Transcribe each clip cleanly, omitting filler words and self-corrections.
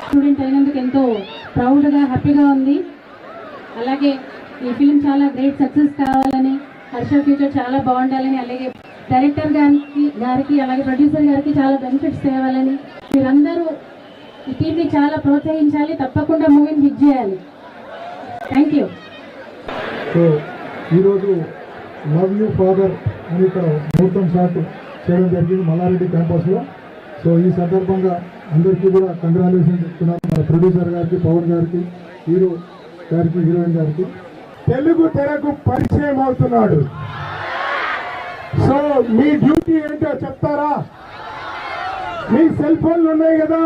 Student అయినందుకు ఎంతో ప్రౌడ్గా హ్యాపీగా ఉంది. అలాగే ఈ ఫిలిం చాలా గ్రేట్ సక్సెస్ కావాలని, హర్ష ఫ్యూచర్ చాలా బాగుండాలని, అలాగే డైరెక్టర్ గారికి అలాగే ప్రొడ్యూసర్ గారికి చాలా బెనిఫిట్స్ తేవాలని మీరందరూ ఈ టీంని చాలా ప్రోత్సహించాలి. తప్పకుండా మూవీని హిట్ చేయాలి. Thank you. సో ఈరోజు లవ్ యూ ఫాదర్ అని ఇక్కడ ముహూర్తం షాట్ చేయడం జరిగింది మల్లారెడ్డి క్యాంపస్లో. సో ఈ సందర్భంగా అందరికీ కూడా కంగ్రాచులేషన్ చెప్తున్నాను. మన ప్రొడ్యూసర్ గారికి, పవన్ గారికి, హీరో గారికి, హీరోయిన్ గారికి. తెలుగు తెరకు పరిచయం అవుతున్నాడు. సో మీ డ్యూటీ ఏంటో చెప్తారా? మీ సెల్ ఫోన్లు ఉన్నాయి కదా,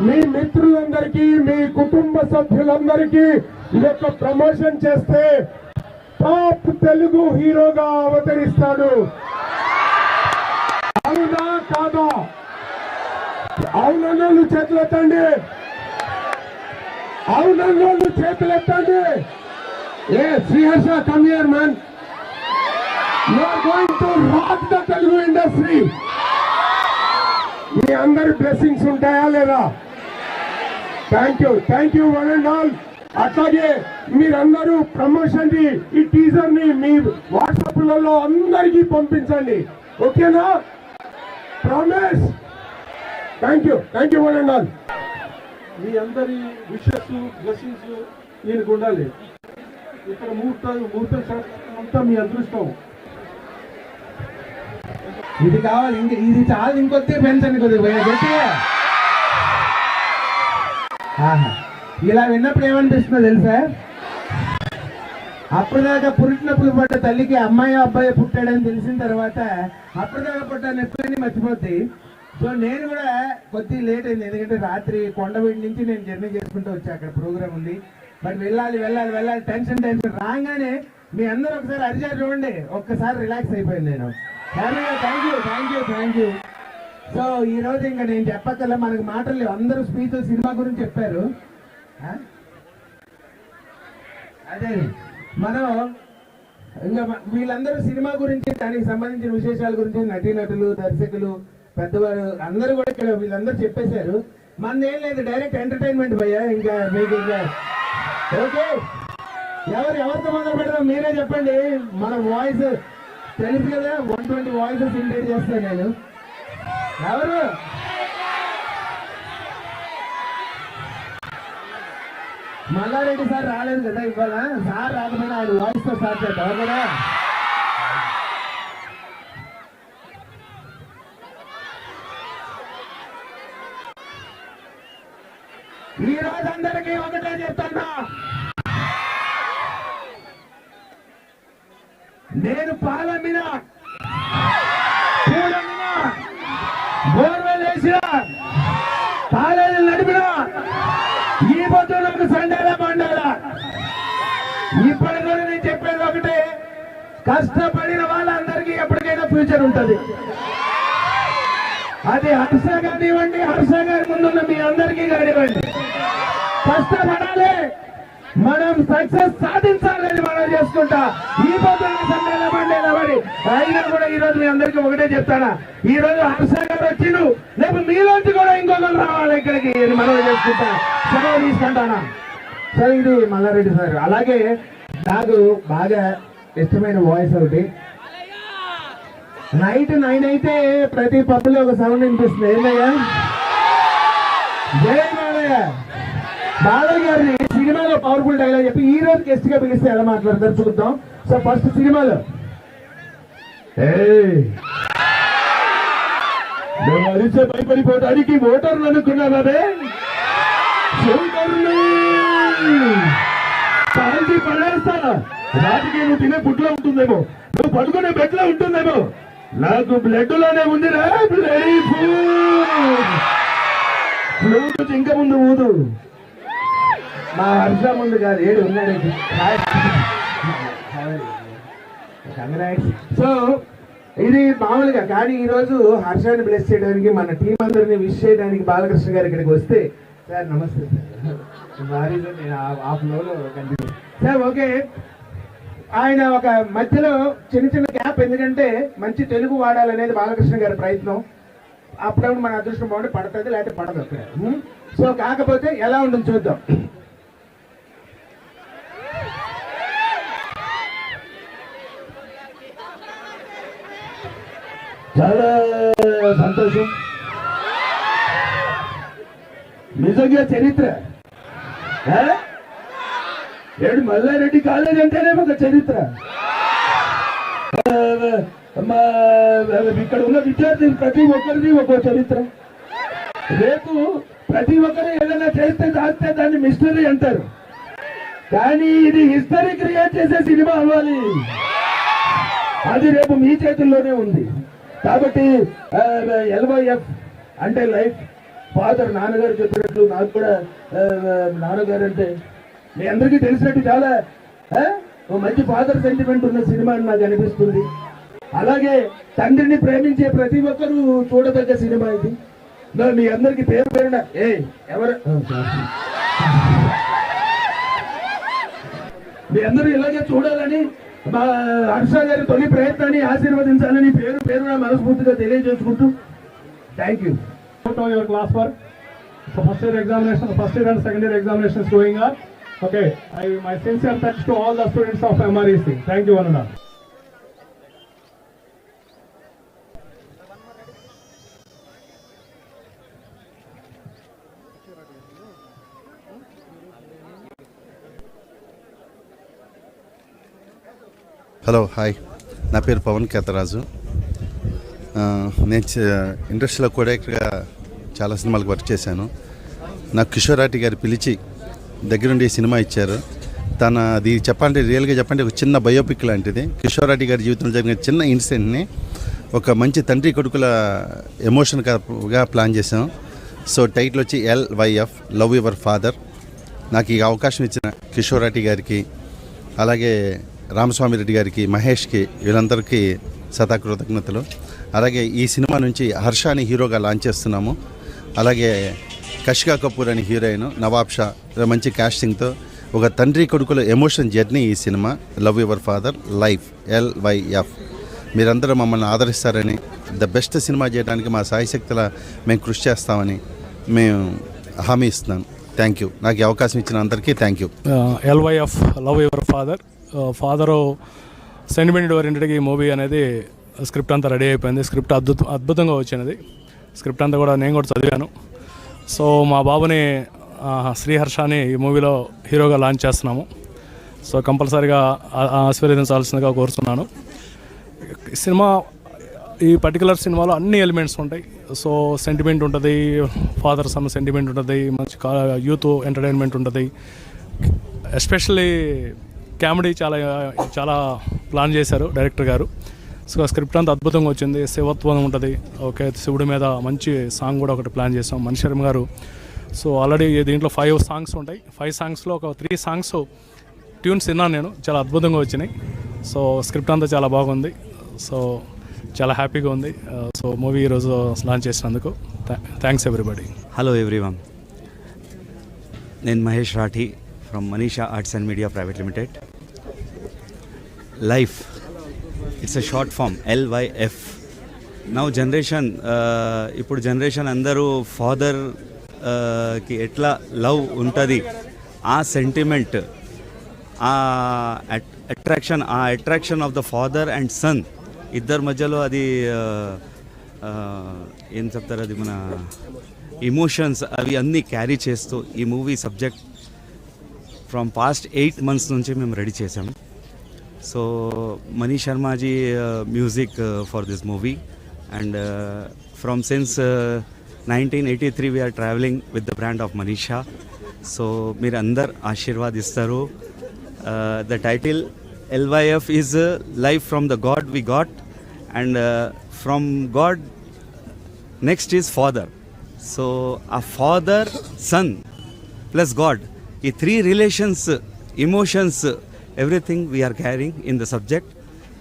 మీ మిత్రులందరికీ, మీ కుటుంబ సభ్యులందరికీ ఈ యొక్క ప్రమోషన్ చేస్తే టాప్ తెలుగు హీరోగా అవతరిస్తాడు. అవునా కాదా? అవునన్నోళ్ళు చేతులెత్తండి, అవునన్నోళ్ళు చేతులెత్తండి. ఏ Sriharsha, come here man. You are going to rock the Telugu industry. మీ అందరి బ్లెస్సింగ్స్ ఉంటాయా లేదా? Thank you one and all. అట్లాగే మీరందరూ ప్రమోషన్ ని, ఈ టీజర్ ని మీ వాట్సాప్లలో అందరికీ పంపించండి. ఓకేనా? Promise. Thank you one and all. మీ అందరి విషెస్, బ్లెస్సింగ్స్ ఈయనకు ఉండాలి. ఇక్కడ ముహూర్తం శాస్త్రం అంతా మీ అదృష్టం. ఇది కావాలి, ఇది చాలు, ఇంకొద్ది పెంచండి కొద్దిగా. ఇలా విన్నప్పుడు ఏమనిపిస్తుందో తెలుసా? అప్పటిదాకా పుట్టినప్పుడు పడ్డ తల్లికి అమ్మాయి అబ్బాయి పుట్టాడని తెలిసిన తర్వాత అప్పటిదాకా పుట్టాను ఎప్పుడైనా మర్చిపోద్ది. సో నేను కూడా కొద్దిగా లేట్ అయింది, ఎందుకంటే రాత్రి కొండవీడి నుంచి నేను జర్నీ చేసుకుంటూ వచ్చా. అక్కడ ప్రోగ్రామ్ ఉంది, బట్ వెళ్ళాలి. టెన్షన్ రాగానే మీ అందరూ ఒకసారి అరిచారు చూడండి, ఒక్కసారి రిలాక్స్ అయిపోయింది నేను. Thank you. సో ఈ రోజు ఇంకా నేను చెప్పక్కర్లే, మనకు మాటలు లేవు. అందరూ స్పీచ్ సినిమా గురించి చెప్పారు. అదే మనం ఇంకా వీళ్ళందరూ సినిమా గురించి, దానికి సంబంధించిన విశేషాల గురించి, నటీనటులు, దర్శకులు, పెద్దవారు అందరూ కూడా ఇక్కడ వీళ్ళందరూ చెప్పేశారు. మనది ఏం లేదు, డైరెక్ట్ ఎంటర్టైన్మెంట్ భయ్యా. ఇంకా మీకు ఇంకా ఓకే, ఎవరితో మొదలు పెడదాం మీరే చెప్పండి. మన వాయిస్ తెలుసు కదా, 120 వాయిసెస్ ఇంటేట్ చేస్తాను నేను. ఎవరు? మల్లారెడ్డి సార్ రాలేదు కదా ఇవాళ. సార్ రాకపోయినా ఆయన వాయిస్ తో స్టార్ట్ చేద్దాం కదా. ఈ రోజు అందరికీ ఒకటే చెప్తున్నా, నేను పాలమ్మిన, పూలమ్మిన, బోర్వెల్ వేసిన, కాలేజీలు నడిపిన, ఈ పొద్దు నాకు సండేలా పండాలా. ఇప్పటి కూడా నేను చెప్పేది ఒకటే, కష్టపడిన వాళ్ళందరికీ ఎప్పటికైనా ఫ్యూచర్ ఉంటుంది. అది హర్ష కానివ్వండి, హర్ష గారి ముందున్న మీ అందరికీ కానివ్వండి, కష్టపడాలి, మనం సక్సెస్ సాధించాలని మనం చేసుకుంటా. ఈ పొద్దున్న సండేలా పండేలా పడి అయినా కూడా ఈ రోజు మీ అందరికీ ఒకటే చెప్తానా, ఈ రోజు హర్ష గారు వచ్చిండు, రేపు మీలోంచి కూడా ఇంకొకరు రావాలి ఇక్కడికి మనం చేసుకుంటా. సెలవు తీసుకుంటానా. సరే, ఇది మల్లారెడ్డి సార్. అలాగే నాకు బాగా ఇష్టమైన వాయిస్ ఒకటి, నైట్ 9 అయితే ప్రతి పబ్బులో ఒక సౌండ్ వినిపిస్తుంది. ఏంటయ్యా? జై బాలయ్య. బాలయ్య గారిని సినిమాలో పవర్ఫుల్ డైలాగ్ చెప్పి ఈ రోజు గెస్ట్ గా పిలిస్తే ఎలా మాట్లాడతారు చూద్దాం. సో ఫస్ట్ సినిమాలో నువ్వు అరిచే భయపడిపోవడానికి ఓటర్లు అనుకున్నావే, కాల్చి పడేస్తా. రాజకీయ నువ్వు తినే పుట్లో ఉంటుందేమో, నువ్వు పడుకునే బెడ్లో ఉంటుందేమో, నాకు బ్లడ్ లోనే ఉందిరా. ఫ్లూట్ ఇంకా ముందు ఊదు, మా హర్ష ముందు కాదు, ఏడు ఉన్నాడు. సో ఇది మామూలుగా, కానీ ఈ రోజు హర్షాన్ని బ్లెస్ చేయడానికి, మన టీం అందరినీ విష్ చేయడానికి బాలకృష్ణ గారు ఇక్కడికి వస్తే, సార్ నమస్తే సార్, సారీ సార్ నేను ఆ ఫ్లోలో కంటిన్యూ. సార్ ఓకే, ఆయన ఒక మధ్యలో చిన్న గ్యాప్, ఎందుకంటే మంచి తెలుగు వాడాలనేది బాలకృష్ణ గారి ప్రయత్నం. అప్పుడప్పుడు మన అదృష్టం బాగుండి పడుతుంది, లేకపోతే పడదు. సో కాకపోతే ఎలా ఉంటుంది చూద్దాం. చాలా సంతోషం. నిజంగా చరిత్ర. ఏడు మల్లారెడ్డి కాలేజ్ అంటేనే ఒక చరిత్ర. ఇక్కడ ఉన్న విద్యార్థులు ప్రతి ఒక్కరిది ఒక చరిత్ర. రేపు ప్రతి ఒక్కరు ఏదైనా చేస్తే దాస్తే దాన్ని మిస్టరీ అంటారు, కానీ ఇది హిస్టరీ క్రియేట్ చేసే సినిమా అవ్వాలి. అది రేపు మీ చేతుల్లోనే ఉంది. కాబట్టి LYF అంటే లైఫ్. ఫాదర్ నాన్నగారు చెప్పినట్లు నాకు కూడా నాన్నగారు అంటే మీ అందరికీ తెలిసినట్టు చాలా మంచి ఫాదర్ సెంటిమెంట్ ఉన్న సినిమా అని నాకు అనిపిస్తుంది. అలాగే తండ్రిని ప్రేమించే ప్రతి ఒక్కరూ చూడదగ్గ సినిమా ఇది. మీ అందరికి పేరు పేరున ఎవరు మీ అందరూ ఇలాగే చూడాలని మా హర్ష గారి తొలి ప్రయత్నాన్ని ఆశీర్వదించాలని పేరు పేరున మనస్ఫూర్తిగా తెలియజేసుకుంటూ thank you. Your class work. So first year examination, first year and second year examinations going on. Okay, my sincere thanks to all the students of MREC. Thank you, one and all. Hello hi, నా పేరు పవన్ కేతరాజు. నేను ఇండస్ట్రీలో కోడైరెక్టర్గా చాలా సినిమాలకు work చేశాను. నాకు కిషోరాటి గారు పిలిచి దగ్గరుండి సినిమా ఇచ్చారు. అది చెప్పండి, రియల్గా చెప్పండి, ఒక చిన్న బయోపిక్ లాంటిది. కిషోరాటి గారి జీవితంలో జరిగిన చిన్న ఇన్సిడెంట్ని ఒక మంచి తండ్రి కొడుకుల ఎమోషన్గా ప్లాన్ చేశాం. సో టైటిల్ వచ్చి LYF లవ్ యువర్ ఫాదర్. నాకు ఈ అవకాశం ఇచ్చిన కిషోరాటి గారికి, అలాగే రామస్వామి రెడ్డి గారికి, మహేష్కి, వీళ్ళందరికీ కృతజ్ఞతలు. అలాగే ఈ సినిమా నుంచి హర్షాని హీరోగా లాంచ్ చేస్తున్నాము. అలాగే కషికా కపూర్ అని హీరోయిన్, నవాబ్ షా, మంచి కాస్టింగ్తో ఒక తండ్రి కొడుకుల ఎమోషన్ జర్నీ ఈ cinema love your father life LYF. మీరందరూ మమ్మల్ని ఆదరిస్తారని, ద బెస్ట్ సినిమా చేయడానికి మా సాయశక్తుల మేము కృషి చేస్తామని మేము హామీ ఇస్తున్నాను. Thank you. నాకు ఈ అవకాశం ఇచ్చిన అందరికీ thank you. LYF love your father. Father sentiment ఓరియంటెడ్గా ఈ మూవీ అనేది స్క్రిప్ట్ అంతా రెడీ అయిపోయింది. స్క్రిప్ట్ అద్భుతంగా వచ్చినది. స్క్రిప్ట్ అంతా కూడా నేను కూడా చదివాను. సో మా బాబుని శ్రీహర్షాని ఈ మూవీలో హీరోగా లాంచ్ చేస్తున్నాము. సో కంపల్సరీగా ఆశీర్వదించాల్సిందిగా కోరుతున్నాను. సినిమా, ఈ పర్టికులర్ సినిమాలో అన్ని ఎలిమెంట్స్ ఉంటాయి. సో సెంటిమెంట్ ఉంటుంది, ఫాదర్ సన్ సెంటిమెంట్ ఉంటుంది, మంచి యూత్ ఎంటర్టైన్మెంట్ ఉంటుంది. ఎస్పెషల్లీ కామెడీ చాలా ప్లాన్ చేశారు డైరెక్టర్ గారు. సో స్క్రిప్ట్ అంతా అద్భుతంగా వచ్చింది. శివత్వం ఉంటుంది. ఓకే, శివుడి మీద మంచి సాంగ్ కూడా ఒకటి ప్లాన్ చేసాం మణిశర్మ గారు. సో ఆల్రెడీ దీంట్లో 5 సాంగ్స్ ఉంటాయి. 5 సాంగ్స్లో ఒక 3 సాంగ్స్ ట్యూన్స్ విన్నాను నేను, చాలా అద్భుతంగా వచ్చినాయి. సో స్క్రిప్ట్ అంతా చాలా బాగుంది. సో చాలా హ్యాపీగా ఉంది. సో మూవీ ఈరోజు లాంచ్ చేసినందుకు థ్యాంక్స్ ఎవ్రీబడి. హలో ఎవ్రీవన్, నేను Mahesh Rathi from Manisha arts and media private limited. Life, it's a short form LYF. Now generation, ఇప్పుడు జనరేషన్ అందరూ ఫాదర్కి ఎట్లా లవ్ ఉంటుంది, ఆ సెంటిమెంట్, ఆ attraction of the father and son ఇద్దరి మధ్యలో అది ఏం చెప్తారు, అది మన ఎమోషన్స్ అవి అన్నీ క్యారీ చేస్తూ ఈ movie subject from past 8 months నుంచి మేము రెడీ చేసాము. So Manish Sharmaji music for this movie, and from since 1983 we're travelling with the brand of Manisha. So మీరు అందరు ఆశీర్వాదిస్తారు. The title LYF is life from the god we got, and from god next is father. So ఆ father, son plus god, ఈ 3 relations, emotions, everything we're carrying in the subject.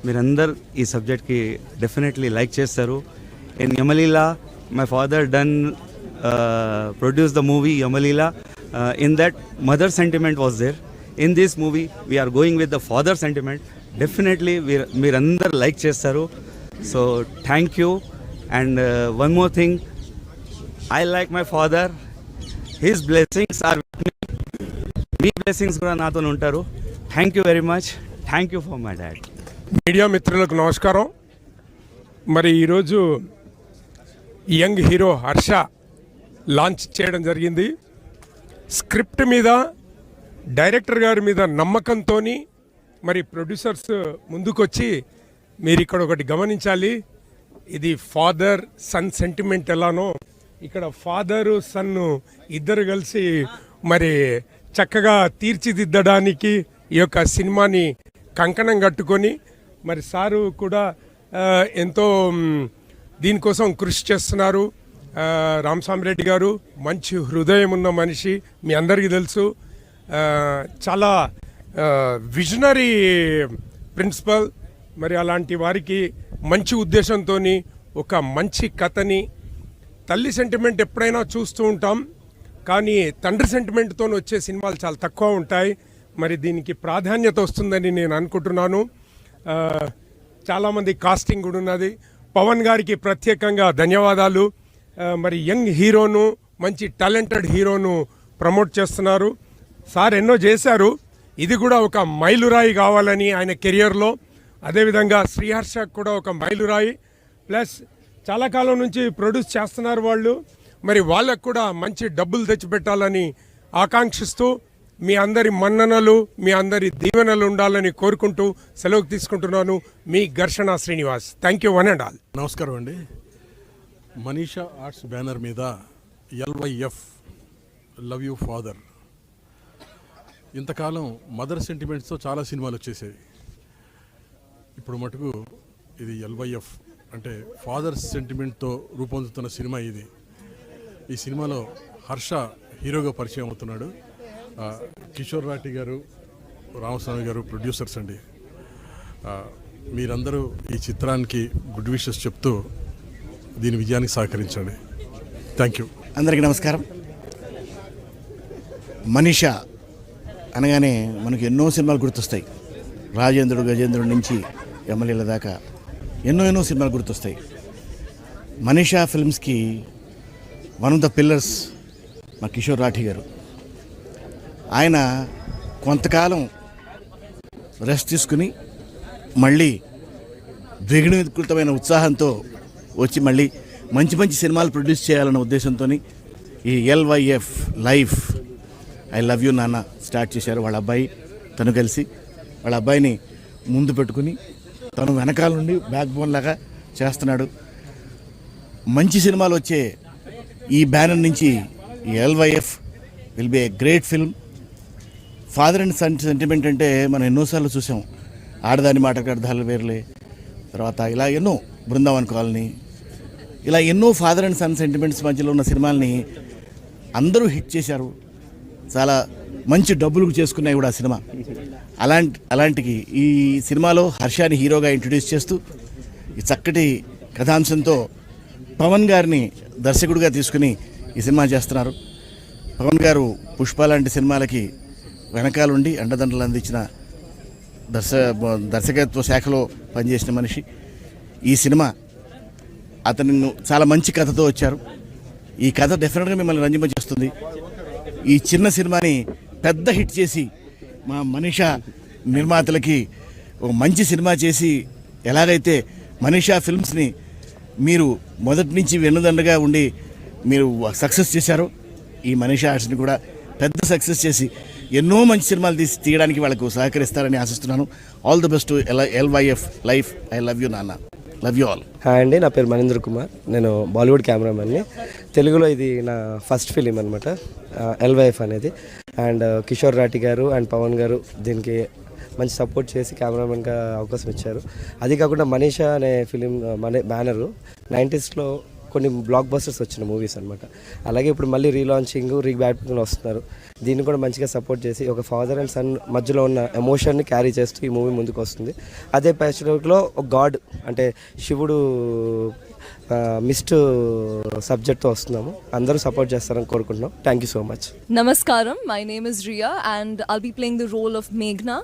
మీరందరు ఈ సబ్జెక్ట్కి definitely like చేస్తారు. In Yamaleela my father done produce the movie Yamaleela. In that mother sentiment was there. In this movie we're going with the father sentiment. Definitely మీరందరు like చేస్తారు. So thank you. And one more thing, I like my father. His blessings are with me. మీ blessings కూడా నాతో ఉంటారు. Thank you very much. Thank you for my dad. Media మిత్రులకు నమస్కారం. మరి ఈరోజు యంగ్ హీరో హర్ష లాంచ్ చేయడం జరిగింది. స్క్రిప్ట్ మీద, డైరెక్టర్ గారి మీద నమ్మకంతో మరి ప్రొడ్యూసర్స్ ముందుకొచ్చి మీరు ఇక్కడ ఒకటి గమనించాలి, ఇది ఫాదర్ సన్ సెంటిమెంట్ ఎలానో ఇక్కడ ఫాదరు సన్ను ఇద్దరు కలిసి మరి చక్కగా తీర్చిదిద్దడానికి ఈ యొక్క సినిమాని కంకణం కట్టుకొని మరి సారు కూడా ఎంతో దీనికోసం కృషి చేస్తున్నారు. రామస్వామిరెడ్డి గారు మంచి హృదయం ఉన్న మనిషి, మీ అందరికీ తెలుసు. చాలా విజనరీ ప్రిన్సిపల్. మరి అలాంటి వారికి మంచి ఉద్దేశంతో ఒక మంచి కథని, తల్లి సెంటిమెంట్ ఎప్పుడైనా చూస్తూ ఉంటాం కానీ తండ్రి సెంటిమెంట్తో వచ్చే సినిమాలు చాలా తక్కువ ఉంటాయి. మరి దీనికి ప్రాధాన్యత వస్తుందని నేను అనుకుంటున్నాను. చాలామంది కాస్టింగ్ కూడా ఉన్నది. పవన్ గారికి ప్రత్యేకంగా ధన్యవాదాలు. మరి యంగ్ హీరోను, మంచి టాలెంటెడ్ హీరోను ప్రమోట్ చేస్తున్నారు. సార్ ఎన్నో చేశారు, ఇది కూడా ఒక మైలురాయి కావాలని ఆయన కెరియర్లో. అదేవిధంగా శ్రీహర్ష కూడా ఒక మైలురాయి. ప్లస్ చాలా కాలం నుంచి ప్రొడ్యూస్ చేస్తున్నారు వాళ్ళు. మరి వాళ్ళకు కూడా మంచి డబ్బులు తెచ్చిపెట్టాలని ఆకాంక్షిస్తూ మీ అందరి మన్ననలు, మీ అందరి దీవెనలు ఉండాలని కోరుకుంటూ సెలవు తీసుకుంటున్నాను. మీ ఘర్షణ Srinivas. Thank you one and all. నమస్కారం అండి. మనీషా ఆర్ట్స్ బ్యానర్ మీద LYF లవ్ యూ ఫాదర్. ఇంతకాలం మదర్ సెంటిమెంట్స్తో చాలా సినిమాలు వచ్చేసేవి. ఇప్పుడు మటుకు ఇది LYF అంటే ఫాదర్ సెంటిమెంట్తో రూపొందుతున్న సినిమా ఇది. ఈ సినిమాలో హర్ష హీరోగా పరిచయం అవుతున్నాడు. కిషోర్ రాటి గారు, రామస్వామి గారు ప్రొడ్యూసర్స్ అండి. మీరందరూ ఈ చిత్రానికి గుడ్ విషెస్ చెప్తూ దీని విజయానికి సహకరించండి. Thank you. అందరికీ నమస్కారం. మనీషా అనగానే మనకు ఎన్నో సినిమాలు గుర్తొస్తాయి. రాజేంద్రుడు, గజేంద్రుడి నుంచి ఎమ్మెల్యేల దాకా ఎన్నో సినిమాలు గుర్తొస్తాయి. మనీషా ఫిల్మ్స్కి వన్ ఆఫ్ ద పిల్లర్స్ మా కిషోర్ రాఠీ గారు. ఆయన కొంతకాలం రెస్ట్ తీసుకుని మళ్ళీ ద్విగుణీకృతమైన ఉత్సాహంతో వచ్చి మళ్ళీ మంచి సినిమాలు ప్రొడ్యూస్ చేయాలన్న ఉద్దేశంతో ఈ LYF life I love you నాన్న స్టార్ట్ చేశారు. వాళ్ళ అబ్బాయి తను కలిసి వాళ్ళ అబ్బాయిని ముందు పెట్టుకుని తను వెనకాల నుండి బ్యాక్ బోన్ లాగా చేస్తున్నాడు. మంచి సినిమాలు వచ్చే ఈ బ్యానర్ నుంచి ఈ LYF will be a great film. Father and son sentiment అంటే మనం ఎన్నోసార్లు చూసాం. ఆడదాని మాట అర్థాలు వేర్లే, తర్వాత ఇలా ఎన్నో బృందావన్ కాలనీ, ఇలా ఎన్నో ఫాదర్ అండ్ సన్ సెంటిమెంట్స్ మధ్యలో ఉన్న సినిమాల్ని అందరూ హిట్ చేశారు. చాలా మంచి డబ్బులు చేసుకున్నాయి కూడా ఆ సినిమా. అలాంటికి ఈ సినిమాలో హర్షాని హీరోగా ఇంట్రడ్యూస్ చేస్తూ ఈ చక్కటి కథాంశంతో పవన్ గారిని దర్శకుడిగా తీసుకుని ఈ సినిమా చేస్తున్నారు. పవన్ గారు పుష్ప లాంటి సినిమాలకి వెనకాలండి అండదండలు అందించిన దర్శకత్వ శాఖలో పనిచేసిన మనిషి. ఈ సినిమా అతను చాలా మంచి కథతో వచ్చారు. ఈ కథ డెఫినెట్గా మిమ్మల్ని రంజింపజేస్తుంది. ఈ చిన్న సినిమాని పెద్ద హిట్ చేసి మా మనీషా నిర్మాతలకి ఒక మంచి సినిమా చేసి, ఎలాగైతే మనీషా ఫిల్మ్స్ని మీరు మొదటి నుంచి వెన్నుదండగా ఉండి మీరు సక్సెస్ చేశారో, ఈ మనీషా ఆర్ట్స్ని కూడా పెద్ద సక్సెస్ చేసి ఎన్నో మంచి సినిమాలు తీయడానికి వాళ్ళకు సహకరిస్తారని ఆశిస్తున్నాను. All the best LYF life. I love you నాన్న. Love you all. హాయ్ అండి, నా పేరు మనీంద్ర కుమార్. నేను బాలీవుడ్ కెమెరామెన్ని. తెలుగులో ఇది నా ఫస్ట్ ఫిలిం అనమాట LYF అనేది. అండ్ కిషోర్ రాటి గారు అండ్ పవన్ గారు దీనికి మంచి సపోర్ట్ చేసి కెమెరామెన్గా అవకాశం ఇచ్చారు. అది కాకుండా మనీషా అనే ఫిలిం బ్యానరు 90sలో కొన్ని బ్లాక్ బస్టర్స్ వచ్చిన మూవీస్ అనమాట. అలాగే ఇప్పుడు మళ్ళీ రీలాంచింగ్, రీబ్యాటింగ్లో వస్తున్నారు. దీన్ని కూడా మంచిగా సపోర్ట్ చేసి ఒక ఫాదర్ అండ్ సన్ మధ్యలో ఉన్న ఎమోషన్ని క్యారీ చేస్తూ ఈ మూవీ ముందుకు వస్తుంది. అదే ప్యాచ్లో ఒక గాడ్ అంటే శివుడు మిస్ట్ సబ్జెక్ట్తో వస్తున్నాము. అందరూ సపోర్ట్ చేస్తారని కోరుకుంటున్నాం. Thank you so much. Namaskaram, my name is Riya and I'll be playing the role of Meghna.